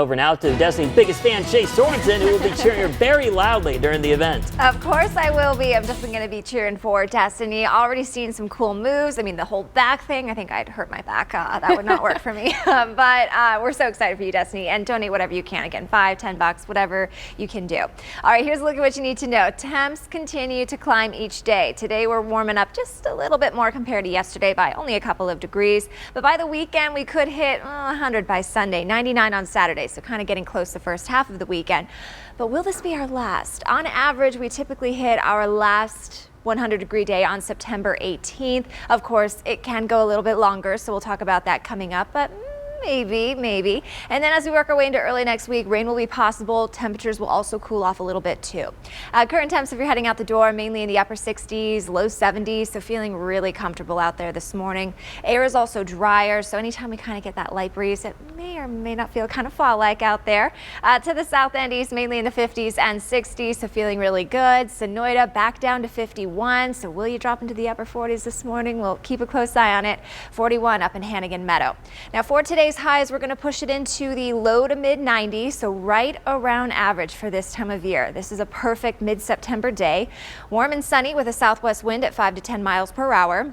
Over now to Destiny's biggest fan, Shea, who will be cheering her very loudly during the event. Of course I will be. I'm definitely going to be cheering for Destiny. Already seen some cool moves. I mean, the whole back thing, I think I'd hurt my back. That would not work for me. But we're so excited for you, Destiny. And donate whatever you can. Again, $5, $10, whatever you can do. All right, here's a look at what you need to know. Temps continue to climb each day. Today we're warming up just a little bit more compared to yesterday by only a couple of degrees. But by the weekend, we could hit 100 by Sunday, 99 on Saturday. So kind of getting close the first half of the weekend. But will this be our last? On average, we typically hit our last 100-degree day on September 18th. Of course, it can go a little bit longer, so we'll talk about that coming up, but maybe. And then as we work our way into early next week, rain will be possible. Temperatures will also cool off a little bit too. Current temps, if you're heading out the door, mainly in the upper 60s, low 70s, so feeling really comfortable out there this morning. Air is also drier, so anytime we kind of get that light breeze, it may or may not feel kind of fall-like out there. To the south and east, mainly in the 50s and 60s, so feeling really good. Sonoyta back down to 51, so will you drop into the upper 40s this morning? We'll keep a close eye on it. 41 up in Hannigan Meadow. Now for today's highs, we're going to push it into the low to mid 90s, so right around average for this time of year. This is a perfect mid-September day. Warm and sunny with a southwest wind at 5 to 10 miles per hour.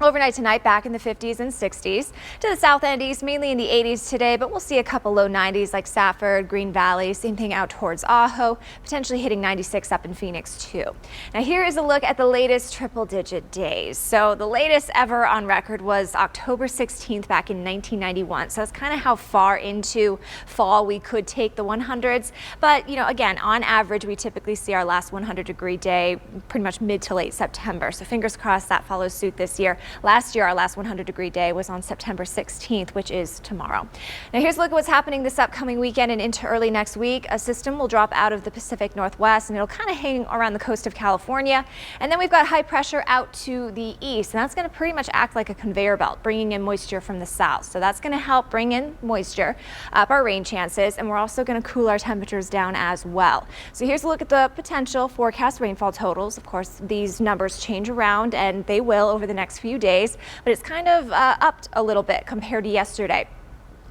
Overnight tonight, back in the 50s and 60s. To the south and east, mainly in the 80s today, but we'll see a couple low 90s like Safford, Green Valley, same thing out towards Ajo, potentially hitting 96 up in Phoenix too. Now here is a look at the latest triple-digit days. So the latest ever on record was October 16th back in 1991. So that's kind of how far into fall we could take the 100s. But, you know, again, on average, we typically see our last 100-degree day pretty much mid to late September. So fingers crossed that follows suit this year. Last year, our last 100-degree day was on September 16th, which is tomorrow. Now here's a look at what's happening this upcoming weekend and into early next week. A system will drop out of the Pacific Northwest and it'll kind of hang around the coast of California. And then we've got high pressure out to the east, and that's going to pretty much act like a conveyor belt, bringing in moisture from the south. So that's going to help bring in moisture, up our rain chances, and we're also going to cool our temperatures down as well. So here's a look at the potential forecast rainfall totals. Of course, these numbers change around, and they will over the next few days, but it's kind of upped a little bit compared to yesterday,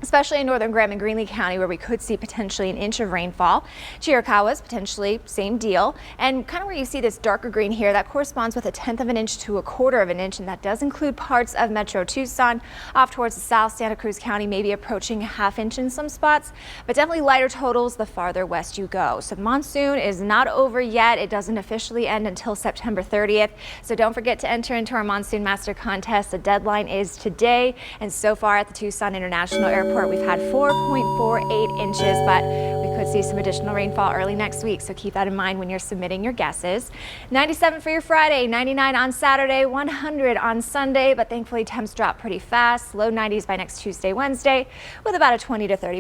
especially in northern Graham and Greeley County, where we could see potentially an inch of rainfall. Chiricahua's potentially same deal, and kind of where you see this darker green here, that corresponds with 1/10 of an inch to 1/4 of an inch, and that does include parts of Metro Tucson. Off towards the south, Santa Cruz County maybe approaching 1/2 inch in some spots, but definitely lighter totals the farther west you go. So the monsoon is not over yet. It doesn't officially end until September 30th, so don't forget to enter into our Monsoon Master Contest. The deadline is today, and so far at the Tucson International Airport, we've had 4.48 inches, but we could see some additional rainfall early next week, so keep that in mind when you're submitting your guesses. 97 for your Friday, 99 on Saturday, 100 on Sunday, but thankfully temps drop pretty fast. Low 90s by next Tuesday, Wednesday, with about a 20 to 30%